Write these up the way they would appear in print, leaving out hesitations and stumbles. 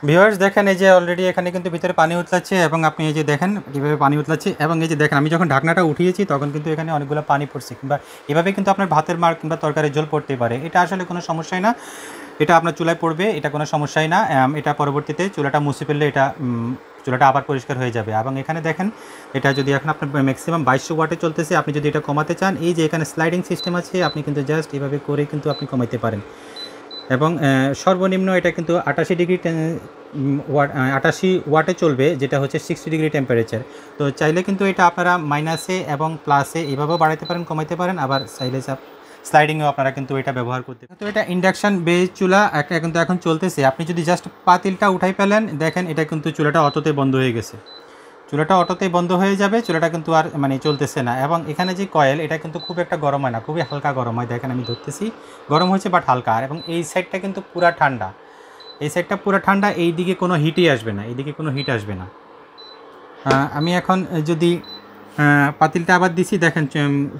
Viewers দেখেন এই যে অলরেডি এখানে কিন্তু ভিতরে পানি উতলাচ্ছে এবং আপনি এই যে দেখেন কীভাবে পানি উতলাচ্ছে এবং এই যে দেখেন আমি যখন ঢাকনাটা উঠিয়েছি তখন কিন্তু এখানে অনেকগুলো পানি পড়ছে কিংবা এভাবে কিন্তু আপনার ভাতের মার কিংবা তরকারির ঝোল পড়তে পারে। এটা আসলে কোনো সমস্যাই না, এটা আপনার চুলায় পড়বে, এটা কোনো সমস্যাই না। এটা পরবর্তীতে চুলাটা মুছে ফেললে এটা চুলাটা আবার পরিষ্কার হয়ে যাবে। এবং এখানে দেখেন এটা যদি এখন আপনার ম্যাক্সিমাম 2200 ওয়াটে চলতেছে, আপনি যদি এটা কমাতে চান এই যে এখানে স্লাইডিং সিস্টেম আছে, আপনি কিন্তু জাস্ট এভাবে করে কিন্তু আপনি কমাইতে পারেন। এবং সর্বনিম্ন এটা কিন্তু 88 ডিগ্রি ওয়াট 88 ওয়াটে চলবে, যেটা হচ্ছে 60 ডিগ্রি টেম্পারেচার। তো চাইলে কিন্তু এটা আপনারা মাইনাসে এবং প্লাসে এভাবেও বাড়াতে পারেন, কমাইতে পারেন, আবার চাইলে স্লাইডিংয়েও আপনারা কিন্তু এটা ব্যবহার করতে পারেন। তো এটা ইন্ডাকশান বেস চুলা একটা কিন্তু এখন চলতেছে। আপনি যদি জাস্ট পাতিলটা উঠাই ফেলেন দেখেন এটা কিন্তু চুলাটা অটোতে বন্ধ হয়ে গেছে, চুলাটা অটোতেই বন্ধ হয়ে যাবে, চুলাটা কিন্তু আর মানে চলতেছে না। এবং এখানে যে কয়েল এটা কিন্তু খুব একটা গরম হয় না, খুবই হালকা গরম হয়। দেখেন আমি ধরতেছি গরম হয়েছে বাট হালকা। এবং এই সাইডটা কিন্তু পুরা ঠান্ডা, এই সাইডটা পুরো ঠান্ডা, এই দিকে কোনো হিটই আসবে না, এইদিকে কোনো হিট আসবে না। আমি এখন যদি পাতিলটা আবার দিছি দেখেন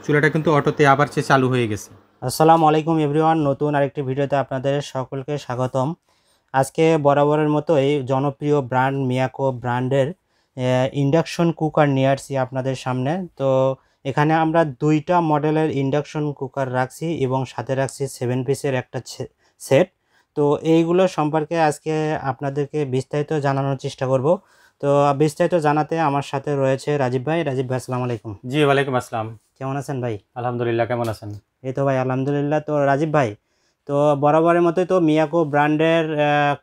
চুলাটা কিন্তু অটোতে আবার সে চালু হয়ে গেছে। আসসালামু আলাইকুম এভরিওয়ান, নতুন আরেকটি ভিডিওতে আপনাদের সকলকে স্বাগতম। আজকে বরাবরের মতো এই জনপ্রিয় ব্র্যান্ড মিয়াকো ব্র্যান্ডের ইন্ডাকশন কুকার নিয়ে আসছি আপনাদের সামনে। তো এখানে আমরা দুইটা মডেলের ইন্ডাকশন কুকার রাখছি এবং সাথে রাখছি 7 পিসের একটা সেট। তো এইগুলো সম্পর্কে আজকে আপনাদেরকে বিস্তারিত জানানোর চেষ্টা করব। তো বিস্তারিত জানাতে আমার সাথে রয়েছে রাজীব ভাই। রাজীব ভাই আসসালামু আলাইকুম। জি ওয়ালাইকুম আসসালাম। কেমন আছেন ভাই? আলহামদুলিল্লাহ, কেমন আছেন? এই তো ভাই আলহামদুলিল্লাহ। তো রাজীব ভাই, তো বরাবরের মতোই তো মিয়াকো ব্র্যান্ডের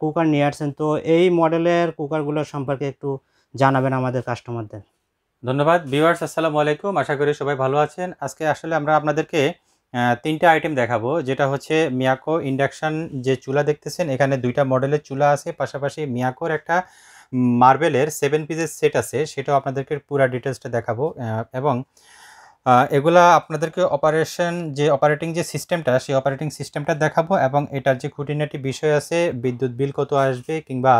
কুকার নিয়ে আসছেন, তো এই মডেলের কুকারগুলো সম্পর্কে একটু জানাবেন আমাদের কাস্টমারদের। ধন্যবাদ। ভিউয়ার্স আসসালামু আলাইকুম, আশা করি সবাই ভালো আছেন। আজকে আসলে আমরা আপনাদেরকে তিনটা আইটেম দেখাবো, যেটা হচ্ছে মিয়াকো ইন্ডাকশান যে চুলা দেখতেছেন, এখানে দুইটা মডেলের চুলা আছে, পাশাপাশি মিয়াকোর একটা মার্বেলের 7 পিসের সেট আছে, সেটাও আপনাদেরকে পুরো ডিটেলসটা দেখাবো। এবং এগুলা আপনাদেরকে অপারেটিং যে সিস্টেমটা, সেই অপারেটিং সিস্টেমটা দেখাবো এবং এটার যে খুঁটিনাটি বিষয় আছে, বিদ্যুৎ বিল কত আসবে কিংবা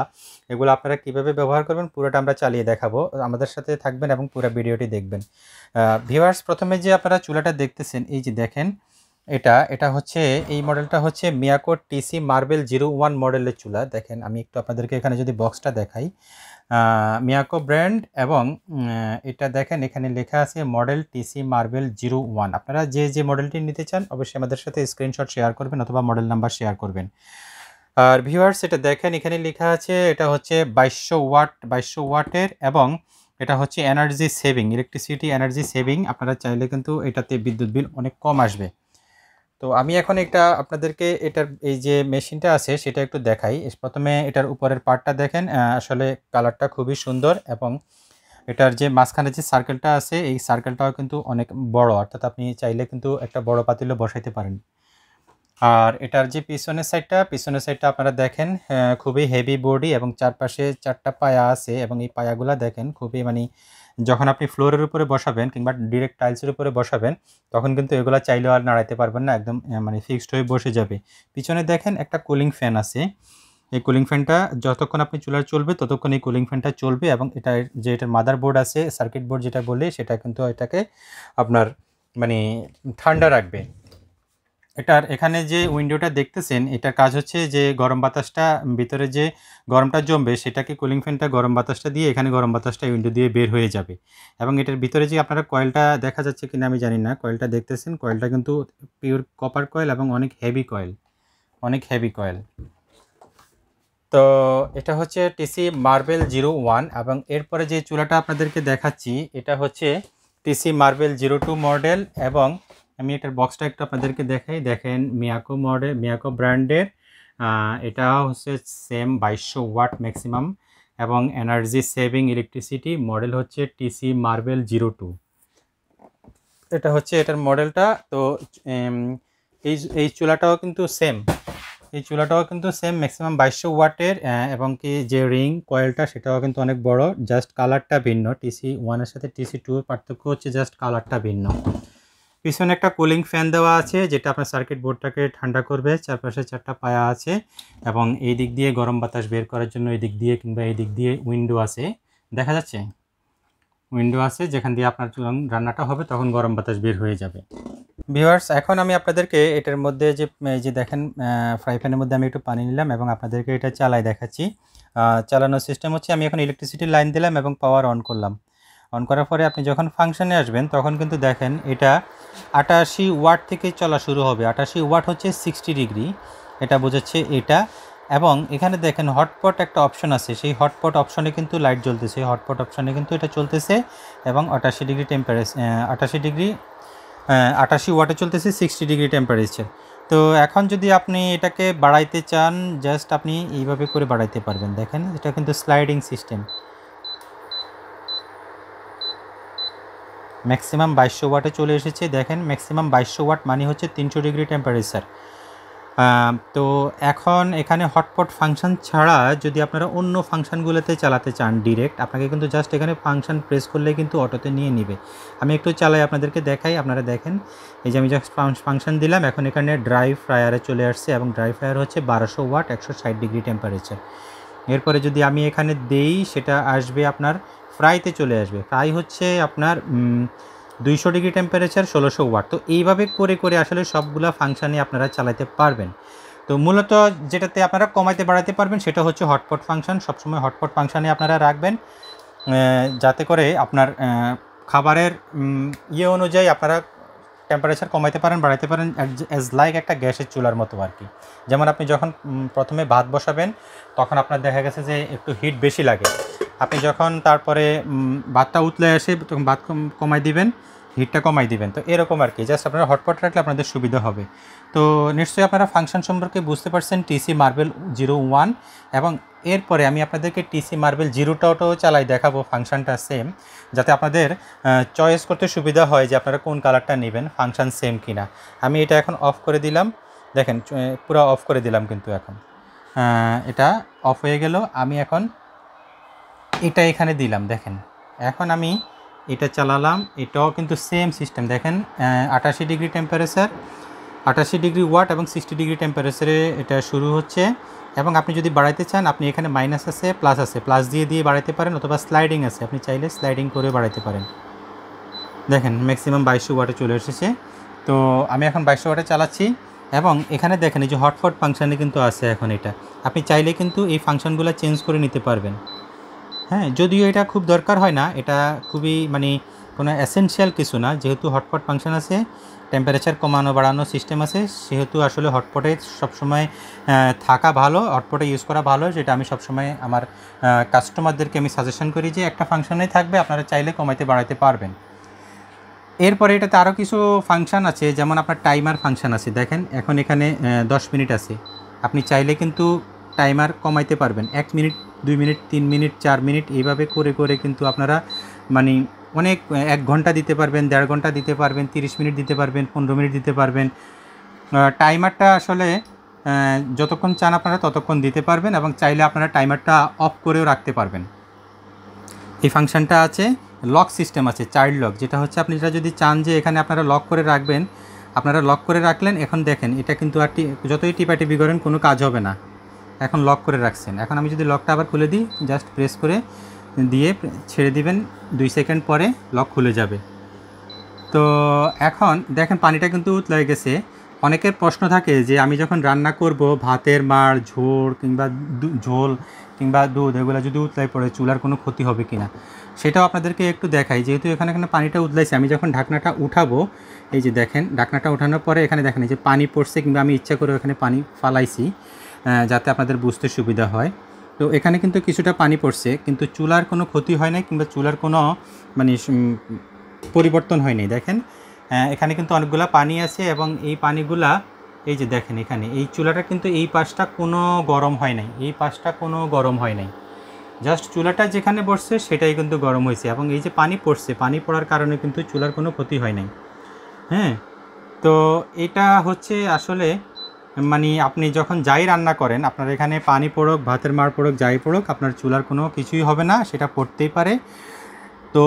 এগুলো আপনারা কিভাবে ব্যবহার করবেন, পুরোটা আমরা চালিয়ে দেখাবো। আমাদের সাথে থাকবেন এবং পুরো ভিডিওটি দেখবেন। ভিউয়ার্স, প্রথমে যে আপনারা চুলাটা দেখতেছেন, এই যে দেখেন এটা হচ্ছে, এই মডেলটা হচ্ছে মিয়াকো টিসি মার্বেল 01 মডেলের চুলা। দেখেন আমি একটু আপনাদেরকে এখানে যদি বক্সটা দেখাই, মিয়াকো ব্র্যান্ড এবং এটা দেখেন এখানে লেখা আছে মডেল টিসি মার্বেল 01। আপনারা যে মডেলটি নিতে চান অবশ্যই আমাদের সাথে স্ক্রিনশট শেয়ার করবেন অথবা মডেল নাম্বার শেয়ার করবেন। আর ভিউয়ার্স, এটা দেখেন এখানে লেখা আছে এটা হচ্ছে 2200 ওয়াটের এবং এটা হচ্ছে energy saving, electricity energy saving. আপনারা চাইলে কিন্তু এটাতে বিদ্যুৎ বিল অনেক কম আসবে। তো আমি এখন এটা আপনাদেরকে এটার এই যে মেশিনটা আছে সেটা একটু দেখাই। প্রথমে এটার উপরের পার্টটা দেখেন, আসলে কালারটা খুবই সুন্দর এবং এটার যে মাঝখানে যে সার্কেলটা আছে এই সার্কেলটাও কিন্তু অনেক বড়, অর্থাৎ আপনি চাইলে কিন্তু একটা বড় পাতিলও বসাইতে পারেন। আর এটার যে পিছনের সাইডটা আপনারা দেখেন খুবই হেভি বডি এবং চারপাশে 4টা পায়া আছে এবং এই পায়াগুলা দেখেন খুবই মানে যখন আপনি ফ্লোরের উপরে বসাবেন কিংবা ডিরেক্ট টাইলসের উপরে বসাবেন তখন কিন্তু এগুলা চাইলেও আর নাড়াইতে পারবেন না, একদম মানে ফিক্সড হয়ে বসে যাবে। পিছনে দেখেন একটা কুলিং ফ্যান আছে, এই কুলিং ফ্যানটা যতক্ষণ আপনি চুলার চলবে ততক্ষণ এই কুলিং ফ্যানটা চলবে এবং এটার মাদার বোর্ড আছে, সার্কিট বোর্ড যেটা বলে, সেটা কিন্তু এটাকে আপনার মানে ঠান্ডা রাখবে। এটার এখানে যে উইন্ডোটা দেখতেছেন এটার কাজ হচ্ছে যে গরম বাতাসটা ভিতরে যে গরমটা জমবে সেটাকে কুলিং ফ্যানটা গরম বাতাসটা দিয়ে এখানে গরম বাতাসটা উইন্ডো দিয়ে বের হয়ে যাবে। এবং এটার ভিতরে যে আপনারা কয়েলটা দেখা যাচ্ছে কিনা আমি জানি না, কয়েলটা দেখতেছেন, কয়েলটা কিন্তু পিওর কপার কয়েল এবং অনেক হেভি কয়েল, অনেক হেভি কয়েল। তো এটা হচ্ছে টিসি মার্বেল 01 এবং এরপরে যে চুলাটা আপনাদেরকে দেখাচ্ছি এটা হচ্ছে টিসি মার্বেল 02 মডেল এবং আমি এটার বক্সটা একটু আপনাদেরকে দেখাই। দেখেন মিয়াকো ব্র্যান্ডের, এটা হচ্ছে সেম 2200 ওয়াট ম্যাক্সিমাম এবং এনার্জি সেভিং ইলেকট্রিসিটি, মডেল হচ্ছে টিসি মার্বেল 02। এটা হচ্ছে এটার মডেলটা। তো এই চুলাটাও কিন্তু সেম, এই চুলাটাও কিন্তু সেম ম্যাক্সিমাম 2200 ওয়াটের এবং কি যে রিং কয়েলটা সেটাও কিন্তু অনেক বড়, জাস্ট কালারটা ভিন্ন। টিসি 1 এর সাথে টিসি 2 এর পার্থক্য হচ্ছে জাস্ট কালারটা ভিন্ন। পিছনে একটা কুলিং ফ্যান দেওয়া আছে যেটা আপনার সার্কিট বোর্ডটাকে ঠান্ডা করবে, চারপাশে 4টা পায়া আছে এবং এই দিক দিয়ে গরম বাতাস বের করার জন্য এই দিক দিয়ে কিংবা এই দিক দিয়ে উইন্ডো আছে, দেখা যাচ্ছে উইন্ডো আছে যেখান দিয়ে আপনার রান্নাটা হবে তখন গরম বাতাস বের হয়ে যাবে। ভিউয়ার্স, এখন আমি আপনাদেরকে এটার মধ্যে যে এই যে দেখেন ফ্রাই প্যানের মধ্যে আমি একটু পানি নিলাম এবং আপনাদেরকে এটা চালাই দেখাচ্ছি। চালানোর সিস্টেম হচ্ছে আমি এখন ইলেকট্রিসিটির লাইন দিলাম এবং পাওয়ার অন করলাম। অন করার পরে আপনি যখন ফাংশনে আসবেন তখন কিন্তু দেখেন এটা 88 ওয়াট থেকে চলা শুরু হবে। 88 ওয়াট হচ্ছে 60 ডিগ্রি, এটা বোঝাচ্ছে এটা। এবং এখানে দেখেন হটপট একটা অপশন আছে, সেই হটপট অপশনে কিন্তু লাইট জ্বলতেছে, হটপট অপশনে কিন্তু এটা চলতেছে এবং 88 ডিগ্রি টেম্পারেচার 88 ওয়াটে চলতেছে 60 ডিগ্রি টেম্পারেচার। তো এখন যদি আপনি এটাকে বাড়াইতে চান জাস্ট আপনি এইভাবে করে বাড়াইতে পারবেন। দেখেন এটা কিন্তু স্লাইডিং সিস্টেম। ম্যাক্সিমাম 2200 ওয়াটে চলে এসেছে। দেখেন ম্যাক্সিমাম 2200 ওয়াট মানে হচ্ছে 300 ডিগ্রি টেম্পারেচার। তো এখন এখানে হটপট ফাংশন ছাড়া যদি আপনারা অন্য ফাংশনগুলোতে চালাতে চান ডিরেক্ট, আপনাকে কিন্তু জাস্ট এখানে ফাংশন প্রেস করলে কিন্তু অটোতে নিয়ে নিবে। আমি একটু চালাই আপনাদেরকে দেখাই, আপনারা দেখেন এই যে আমি জাস্ট ফাংশন দিলাম, এখন এখানে ড্রাই ফ্রায়ারে চলে আসছে এবং ড্রাই ফ্রায়ার হচ্ছে 1200 ওয়াট 160 ডিগ্রি টেম্পারেচার। এরপরে যদি আমি এখানে দেই সেটা আসবে আপনার ফ্রাইতে চলে আসবে। ফ্রাই হচ্ছে আপনার 200 ডিগ্রি টেম্পারেচার 1600 ওয়াট। তো এইভাবে করে করে আসলে সবগুলা ফাংশানে আপনারা চালাতে পারবেন। তো মূলত যেটাতে আপনারা কমাইতে বাড়াতে পারবেন সেটা হচ্ছে হটপট ফাংশন। সবসময় হটপট ফাংশানে আপনারা রাখবেন, যাতে করে আপনার খাবারের অনুযায়ী আপনারা টেম্পারেচার কমাইতে পারেন বাড়াইতে পারেন, অ্যাজ লাইক একটা গ্যাসের চুলার মতো আর কি। যেমন আপনি যখন প্রথমে ভাত বসাবেন তখন আপনার দেখা গেছে যে একটু হিট বেশি লাগে, আপনি যখন তারপরে ভাতটা উতলে আসে তখন ভাত কমাই দিবেন, হিটটা কমাই দিবেন। তো এরকম আর কি, জাস্ট আপনারা হটপট রাখলে আপনাদের সুবিধা হবে। তো নিশ্চয়ই আপনারা ফাংশন সম্পর্কে বুঝতে পারছেন টিসি মার্বেল 01। এবং এরপরে আমি আপনাদেরকে টিসি মার্বেল 02টাও চালাই দেখাবো, ফাংশনটা সেম, যাতে আপনাদের চয়েস করতে সুবিধা হয় যে আপনারা কোন কালারটা নেবেন, ফাংশন সেম কিনা। আমি এটা এখন অফ করে দিলাম, দেখেন পুরো অফ করে দিলাম, কিন্তু এখন এটা অফ হয়ে গেল। আমি এখন এটা এখানে দিলাম, দেখেন এখন আমি এটা চালালাম, এটাও কিন্তু সেম সিস্টেম। দেখেন 88 ডিগ্রি টেম্পারেচার, 88 ডিগ্রি ওয়াট এবং 60 ডিগ্রি টেম্পারেচারে এটা শুরু হচ্ছে। এবং আপনি যদি বাড়াইতে চান আপনি এখানে মাইনাস আছে, প্লাস দিয়ে বাড়াইতে পারেন, অথবা স্লাইডিং আছে, আপনি চাইলে স্লাইডিং করে বাড়াইতে পারেন। দেখেন ম্যাক্সিমাম 2200 ওয়াটে চলে এসেছে। তো আমি এখন 2200 ওয়াটে চালাচ্ছি এবং এখানে দেখেন এই যে হটপট ফাংশানে কিন্তু আছে এখন এটা, আপনি চাইলে কিন্তু এই ফাংশনগুলো চেঞ্জ করে নিতে পারবেন। হ্যাঁ, যদিও এটা খুব দরকার হয় না, এটা খুবই মানে কোনো এসেনশিয়াল কিছু না, যেহেতু হটপট ফাংশন আছে, টেম্পারেচার কমানো বাড়ানো সিস্টেম আছে, সেহেতু আসলে হটপটে সবসময় থাকা ভালো, হটপটে ইউজ করা ভালো। যেটা আমি সবসময় আমার কাস্টমারদেরকে আমি সাজেশন করি যে একটা ফাংশনেই থাকবে, আপনারা চাইলে কমাইতে বাড়াইতে পারবেন। এরপরে এটাতে আরও কিছু ফাংশান আছে, যেমন আপনার টাইমার ফাংশান আছে। দেখেন এখন এখানে 10 মিনিট আছে, আপনি চাইলে কিন্তু টাইমার কমাইতে পারবেন, 1 মিনিট 2 মিনিট 3 মিনিট 4 মিনিট এইভাবে করে করে কিন্তু আপনারা মানে অনেক 1 ঘন্টা দিতে পারবেন, 1.5 ঘন্টা দিতে পারবেন, 30 মিনিট দিতে পারবেন, 15 মিনিট দিতে পারবেন। টাইমারটা আসলে যতক্ষণ চান আপনারা ততক্ষণ দিতে পারবেন এবং চাইলে আপনারা টাইমারটা অফ করেও রাখতে পারবেন। এই ফাংশনটা আছে। লক সিস্টেম আছে, চাইল্ড লক, যেটা হচ্ছে আপনি যদি চান যে এখানে আপনারা লক করে রাখবেন, আপনারা লক করে রাখলেন। এখন দেখেন এটা কিন্তু আর যতই টিপাটিপি করেন কোনো কাজ হবে না, এখন লক করে রাখছেন। এখন আমি যদি লকটা আবার খুলে দিই, জাস্ট প্রেস করে দিয়ে ছেড়ে দিবেন, 2 সেকেন্ড পরে লক খুলে যাবে। তো এখন দেখেন পানিটা কিন্তু উতলে গেছে। অনেকের প্রশ্ন থাকে যে আমি যখন রান্না করব ভাতের মাড়, ঝোল কিংবা দুধ এগুলো যদি উতলাই পড়ে চুলার কোনো ক্ষতি হবে কি না, সেটাও আপনাদেরকে একটু দেখাই। যেহেতু এখানে পানিটা উতলাইছে, আমি যখন ঢাকনাটা উঠাবো, এই যে দেখেন ঢাকনাটা উঠানোর পরে এখানে দেখেন এই যে পানি পড়ছে, কিংবা আমি ইচ্ছা করে এখানে পানি ফালাইছি যাতে আপনাদের বুঝতে সুবিধা হয়। তো এখানে কিন্তু কিছুটা পানি পড়ছে, কিন্তু চুলার কোনো ক্ষতি হয় নাই, কিংবা চুলার কোনো মানে পরিবর্তন হয়নি। দেখেন এখানে কিন্তু অনেকগুলা পানি আছে এবং এই পানিগুলা এই যে দেখেন এখানে এই চুলাটা কিন্তু এই পাশটা কোনো গরম হয় নাই, এই পাশটা কোনো গরম হয় নাই, জাস্ট চুলাটা যেখানে বসছে সেটাই কিন্তু গরম হয়েছে। এবং এই যে পানি পড়ছে, পানি পড়ার কারণে কিন্তু চুলার কোনো ক্ষতি হয় নাই। হ্যাঁ, তো এটা হচ্ছে আসলে মানে আপনি যখন যাই রান্না করেন, আপনার এখানে পানি পড়ুক, ভাতের মাড় পড়ুক, যাই পড়ুক, আপনার চুলার কোনো কিছুই হবে না, সেটা পড়তেই পারে। তো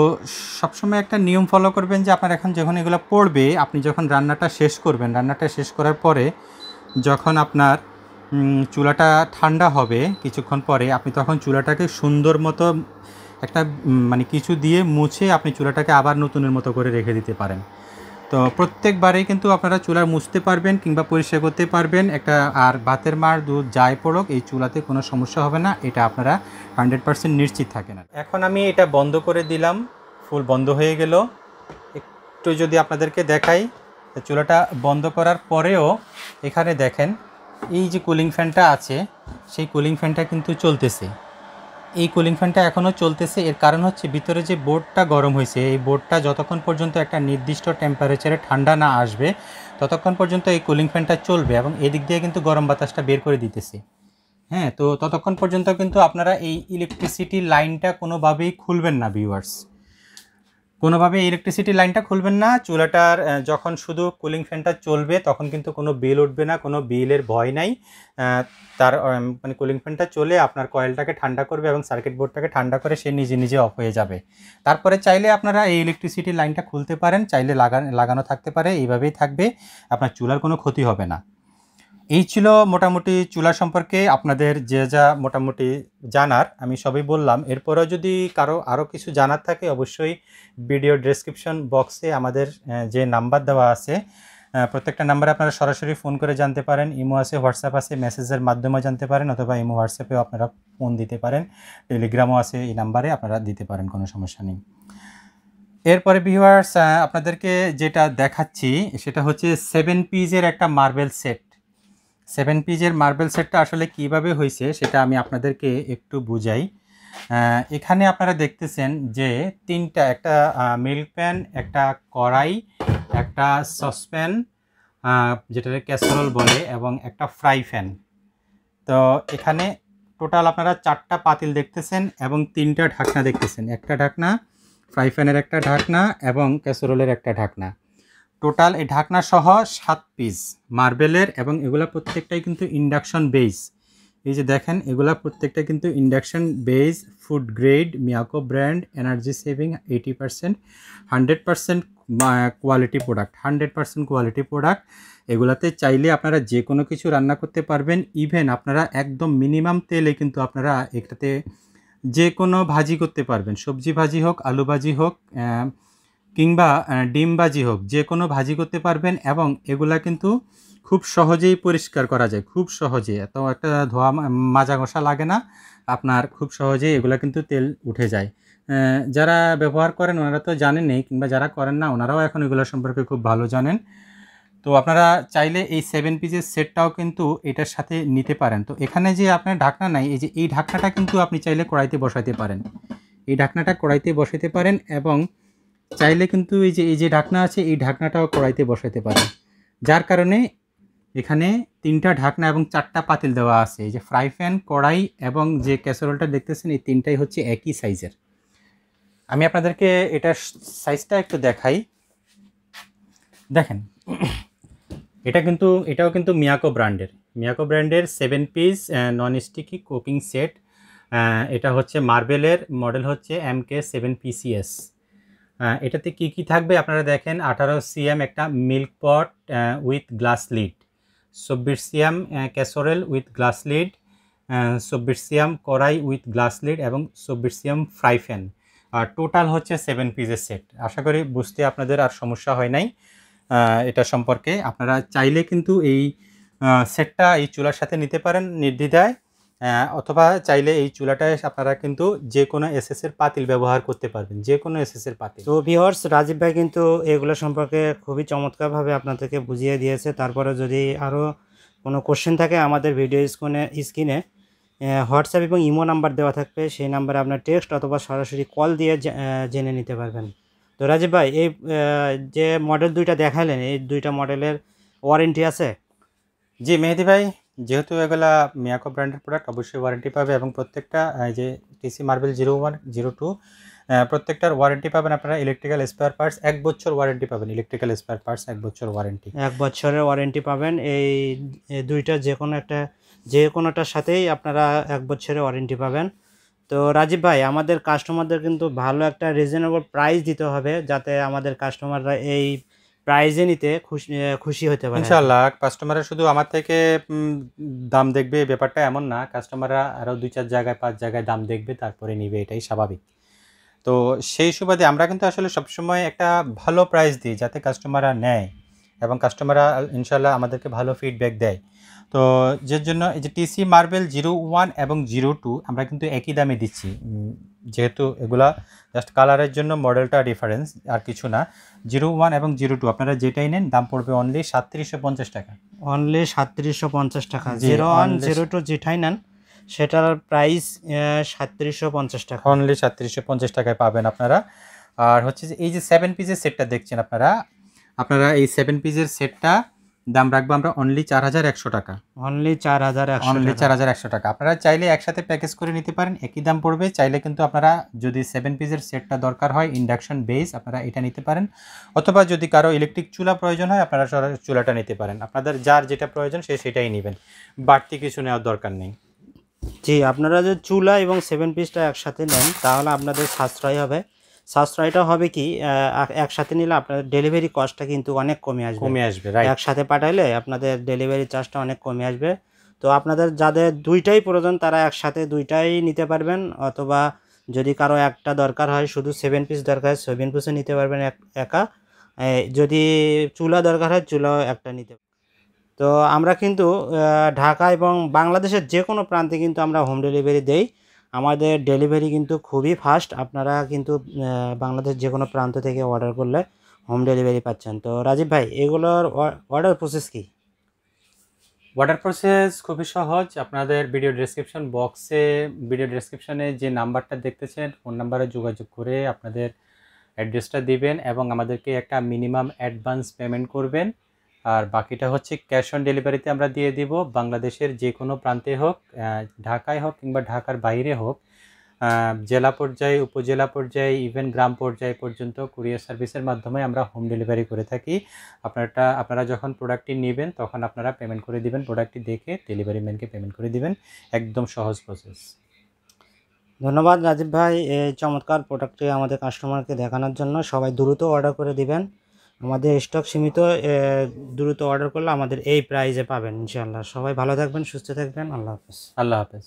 সবসময় একটা নিয়ম ফলো করবেন যে আপনার এখন যখন এগুলো পড়বে, আপনি যখন রান্নাটা শেষ করবেন, রান্নাটা শেষ করার পরে যখন আপনার চুলাটা ঠান্ডা হবে কিছুক্ষণ পরে, আপনি তখন চুলাটাকে সুন্দর মতো একটা মানে কিছু দিয়ে মুছে আপনি চুলাটাকে আবার নতুনের মতো করে রেখে দিতে পারেন। তো প্রত্যেকবারেই কিন্তু আপনারা চুলা মুছতে পারবেন কিংবা পরিষ্কার করতে পারবেন একটা, আর ভাতের মার দুধ যাই পড়ুক এই চুলাতে কোনো সমস্যা হবে না, এটা আপনারা 100% নিশ্চিত থাকেন। এখন আমি এটা বন্ধ করে দিলাম, ফুল বন্ধ হয়ে গেল। একটু যদি আপনাদেরকে দেখাই, চুলাটা বন্ধ করার পরেও এখানে দেখেন এই যে কুলিং ফ্যানটা আছে, সেই কুলিং ফ্যানটা কিন্তু চলতেছে। এই কুলিং ফ্যানটা এখনও চলতেছে, এর কারণ হচ্ছে ভিতরে যে বোর্ডটা গরম হয়েছে, এই বোর্ডটা যতক্ষণ পর্যন্ত একটা নির্দিষ্ট টেম্পারেচারে ঠান্ডা না আসবে ততক্ষণ পর্যন্ত এই কুলিং ফ্যানটা চলবে, এবং এদিক দিয়ে কিন্তু গরম বাতাসটা বের করে দিতেছে। হ্যাঁ, তো ততক্ষণ পর্যন্ত কিন্তু আপনারা এই ইলেকট্রিসিটি লাইনটা কোনোভাবেই খুলবেন না ভিউয়ার্স, কোনোভাবে ইলেকট্রিসিটি লাইনটা খুলবেন না। চুলাটার যখন শুধু কুলিং ফ্যানটা চলবে তখন কিন্তু কোনো বিল উঠবে না, কোনো বিলের ভয় নাই। তার মানে কুলিং ফ্যানটা চলে আপনার কয়েলটাকে ঠান্ডা করবে এবং সার্কিট বোর্ডটাকে ঠান্ডা করে সে নিজে নিজে অফ হয়ে যাবে। তারপরে চাইলে আপনারা এই ইলেকট্রিসিটি লাইনটা খুলতে পারেন, চাইলে লাগানো থাকতে পারে, এইভাবেই থাকবে, আপনার চুলার কোনো ক্ষতি হবে না। এই ছিল মোটামুটি চুলা সম্পর্কে আপনাদের যে যা মোটামুটি জানার আমি সবই বললাম। এরপরেও যদি কারো আরও কিছু জানার থাকে অবশ্যই ভিডিও ডেসক্রিপশন বক্সে আমাদের যে নাম্বার দেওয়া আছে প্রত্যেকটা নাম্বারে আপনারা সরাসরি ফোন করে জানতে পারেন। ইমো আছে, হোয়াটসঅ্যাপ আছে, মেসেজের মাধ্যমে জানতে পারেন, অথবা ইমো হোয়াটসঅ্যাপেও আপনারা ফোন দিতে পারেন, টেলিগ্রামও আছে, এই নাম্বারে আপনারা দিতে পারেন, কোনো সমস্যা নেই। এরপরে ভিউয়ার্স আপনাদেরকে যেটা দেখাচ্ছি সেটা হচ্ছে 7 পিসের একটা মার্বেল সেট। 7 পিসের মার্বেল সেটটা আসলে কিভাবে হয়েছে সেটা আমি আপনাদেরকে একটু বুঝাই। এখানে আপনারা দেখতেছেন যে তিনটা, একটা মিল্ক প্যান, একটা কড়াই, একটা সসপ্যান যেটাকে ক্যাসারোল বলে, এবং একটা ফ্রাই প্যান। তো এখানে টোটাল আপনারা 4টা পাতিল দেখতেছেন এবং 3টা ঢাকনা দেখতেছেন, একটা ঢাকনা, ফ্রাই প্যানের একটা ঢাকনা এবং ক্যাসারোলের একটা ঢাকনা। টোটাল এই ঢাকনা সহ 7 পিস মার্বেলের, এবং এগুলা প্রত্যেকটাই কিন্তু ইন্ডাকশন বেস। এই যে দেখেন এগুলা প্রত্যেকটা কিন্তু induction base, food grade, Miyako brand, energy saving 80%, 100% quality product, 100% quality product. এগুলাতে চাইলে আপনারা যে কোনো কিছু রান্না করতে পারবেন, ইভেন আপনারা একদম মিনিমাম তেলে কিন্তু আপনারা এটাতে যে কোনো ভাজি করতে পারবেন, সবজি ভাজি হোক, আলু ভাজি হোক, কিংবা ডিম ভাজি হোক, যে কোনো ভাজি করতে পারবেন। এবং এগুলা কিন্তু খুব সহজেই পরিষ্কার করা যায়, খুব সহজে, এত একটা ধোয়া মাজা ঘষা লাগে না আপনার, খুব সহজেই এগুলা কিন্তু তেল উঠে যায়। যারা ব্যবহার করেন ওনারা তো জানেনই, কিংবা যারা করেন না ওনারাও এখন এগুলো সম্পর্কে খুব ভালো জানেন। তো আপনারা চাইলে এই 7 পিসের সেটটাও কিন্তু এটার সাথে নিতে পারেন। তো এখানে যে আপনার ঢাকনা নাই, এই যে এই ঢাকনাটা কিন্তু আপনি চাইলে কড়াইতে বসাতে পারেন, এই ঢাকনাটা কড়াইতে বসাতে পারেন, এবং চাইলে কিন্তু এই যে ঢাকনা আছে এই ঢাকনাটাও কড়াইতে বসাতে পারেন। যার কারণে এখানে 3টা ঢাকনা এবং 4টা পাতিল দেওয়া আছে। এই যে ফ্রাই প্যান, কড়াই এবং যে ক্যাসারোলটা দেখতেছেন এই 3টাই হচ্ছে একই সাইজের। আমি আপনাদেরকে এটার সাইজটা একটু দেখাই। দেখেন এটাও কিন্তু মিয়াকো ব্র্যান্ডের 7 piece non sticky cooking set. এটা হচ্ছে মার্বেলের, মডেল হচ্ছে MK7PCS। এটাতে কি থাকবে আপনারা দেখেন, 18 সিএম একটা milk pot with glass lid, 24 CM casserole with glass lid, 24 CM kadai with glass lid, এবং 24 সিএম ফ্রাই প্যান। আর টোটাল হচ্ছে 7 পিসের সেট। আশা করি বুঝতে আপনাদের আর সমস্যা হয় নাই। এটা সম্পর্কে আপনারা চাইলে কিন্তু এই সেটটা এই চুলার সাথে নিতে পারেন নির্দ্বিধায়, অথবা চাইলে এই চুলাটায় আপনারা কিন্তু যে কোনো এসএসের পাতিল ব্যবহার করতে পারবেন, যে কোনো এসএসের পাতিল। তো ভিউয়ার্স, রাজীব ভাই কিন্তু এগুলো সম্পর্কে খুবই চমৎকারভাবে আপনাদেরকে বুঝিয়ে দিয়েছে। তারপরে যদি আরও কোনো কোশ্চেন থাকে আমাদের ভিডিও স্ক্রিনে হোয়াটসঅ্যাপ এবং ইমো নাম্বার দেওয়া থাকবে, সেই নাম্বারে আপনার টেক্সট অথবা সরাসরি কল দিয়ে জেনে নিতে পারবেন। তো রাজীব ভাই, এই যে মডেল দুইটা দেখালেন, এই দুইটা মডেলের ওয়ারেন্টি আছে? জি মেহেদি ভাই, যেহেতু এগুলা মিয়াকো ব্র্যান্ডের প্রোডাক্ট অবশ্যই ওয়ারেন্টি পাবে, এবং প্রত্যেকটা যে টিসি মার্বেল 01, 02 প্রত্যেকটার ওয়ারেন্টি পাবেন আপনারা। ইলেকট্রিক্যাল স্পেয়ার পার্টস 1 বছর ওয়ারেন্টি পাবেন, ইলেকট্রিক্যাল স্পেয়ার পার্টস 1 বছর ওয়ারেন্টি, 1 বছরের ওয়ারেন্টি পাবেন। এই দুইটা যে কোনোটার সাথেই আপনারা 1 বছরের ওয়ারেন্টি পাবেন। তো রাজীব ভাই, আমাদের কাস্টমারদের কিন্তু ভালো একটা রিজনেবল প্রাইস দিতে হবে, যাতে আমাদের কাস্টমাররা এই প্রাইজে নিতে খুশি হতে পারে। ইনশাআল্লাহ কাস্টমাররা শুধু আমার থেকে দাম দেখবে ব্যাপারটা এমন না, কাস্টমাররা আরও 2-4 জায়গায় 5 জায়গায় দাম দেখবে তারপরে নিবে, এটাই স্বাভাবিক। তো সেই সুবাদে আমরা কিন্তু আসলে সবসময় একটা ভালো প্রাইস দিই যাতে কাস্টমাররা নেয় এবং কাস্টমাররা ইনশাল্লাহ আমাদেরকে ভালো ফিডব্যাক দেয়। তো যার জন্য এই যে টিসি মার্বেল 01 এবং 02 আমরা কিন্তু একই দামে দিচ্ছি, যেহেতু এগুলা জাস্ট কালারের জন্য মডেলটা ডিফারেন্স, আর কিছু না। 01 এবং 02 আপনারা যেটাই নেন দাম পড়বে অনলি 3750 টাকা। অনলি 3750 টাকা। জি, 01 only 02 যেটাই নেন সেটার প্রাইস 3750 টাকা। অনলি 3750 টাকায় পাবেন আপনারা। আর হচ্ছে যে এই যে 7 পিসের সেটটা দেখছেন আপনারা এই 7 পিসের সেটটা দাম রাখবো আমরা অনলি 4100 টাকা। অনলি 4100 অনলি টাকা। 4100 টাকা। আপনারা চাইলে একসাথে প্যাকেজ করে নিতে পারেন, একই দাম পড়বে। চাইলে কিন্তু আপনারা যদি 7 পিসের সেটটা দরকার হয় ইন্ডাকশন বেস, আপনারা এটা নিতে পারেন, অথবা যদি কারো ইলেকট্রিক চুলা প্রয়োজন হয় আপনারা চুলাটা নিতে পারেন। আপনাদের যার যেটা প্রয়োজন সে সেটাই নেবেন, বাড়তি কিছু নেওয়ার দরকার নেই। জি, আপনারা যদি চুলা এবং 7 পিসটা একসাথে নেন তাহলে আপনাদের সাশ্রয় হবে। সাশ্রয়টা হবে কি, একসাথে নিলে আপনাদের ডেলিভারি কস্টটা কিন্তু অনেক কমে আসবে। রাইট। একসাথে পাঠাইলে আপনাদের ডেলিভারি চার্জটা অনেক কমে আসবে। তো আপনাদের যাদের দুইটাই প্রয়োজন তারা একসাথে দুইটাই নিতে পারবেন, অথবা যদি কারো একটা দরকার হয়, শুধু 7 পিস দরকার হয় 7 পিসও নিতে পারবেন একা। যদি চুলা দরকার হয় চুলাও একটা নিতে। তো আমরা কিন্তু ঢাকা এবং বাংলাদেশের যে কোনো প্রান্তে কিন্তু আমরা হোম ডেলিভারি দেই। আমাদের ডেলিভারি কিন্তু খুবই ফাস্ট। আপনারা কিন্তু বাংলাদেশ যে কোনো প্রান্ত থেকে অর্ডার করলে হোম ডেলিভারি পাচ্ছেন। তো রাজীব ভাই, এগুলোর অর্ডার প্রসেস কি? অর্ডার প্রসেস খুবই সহজ। আপনাদের ভিডিও ডেসক্রিপশনে যে নাম্বারটা দেখতেছেন ফোন নাম্বারে যোগাযোগ করে আপনাদের অ্যাড্রেসটা দিবেন এবং আমাদেরকে একটা মিনিমাম অ্যাডভান্স পেমেন্ট করবেন। আর বাকিটা হচ্ছে ক্যাশ অন ডেলিভারিতে আমরা দিয়ে দিব। বাংলাদেশের যে কোনো প্রান্তে হোক, ঢাকায় হোক কিংবা ঢাকার বাইরে হোক, জেলা পর্যায়ে, উপজেলা পর্যায়ে, ইভেন গ্রাম পর্যায়ে পর্যন্ত কুরিয়ার সার্ভিসের মাধ্যমে আমরা হোম ডেলিভারি করে থাকি। আপনারা যখন প্রোডাক্টটি নেবেন তখন আপনারা পেমেন্ট করে দিবেন, প্রোডাক্টটি দেখে ডেলিভারি ম্যানকে পেমেন্ট করে দিবেন। একদম সহজ প্রসেস। ধন্যবাদ রাজীব ভাই এই চমৎকার প্রোডাক্টটি আমাদের কাস্টমারকে দেখানোর জন্য। সবাই দ্রুত অর্ডার করে দিবেন, আমাদের স্টক সীমিত। দ্রুত অর্ডার করলে আমাদের এই প্রাইজে পাবেন ইনশাআল্লাহ। সবাই ভালো থাকবেন, সুস্থ থাকবেন। আল্লাহ হাফেজ। আল্লাহ হাফেজ।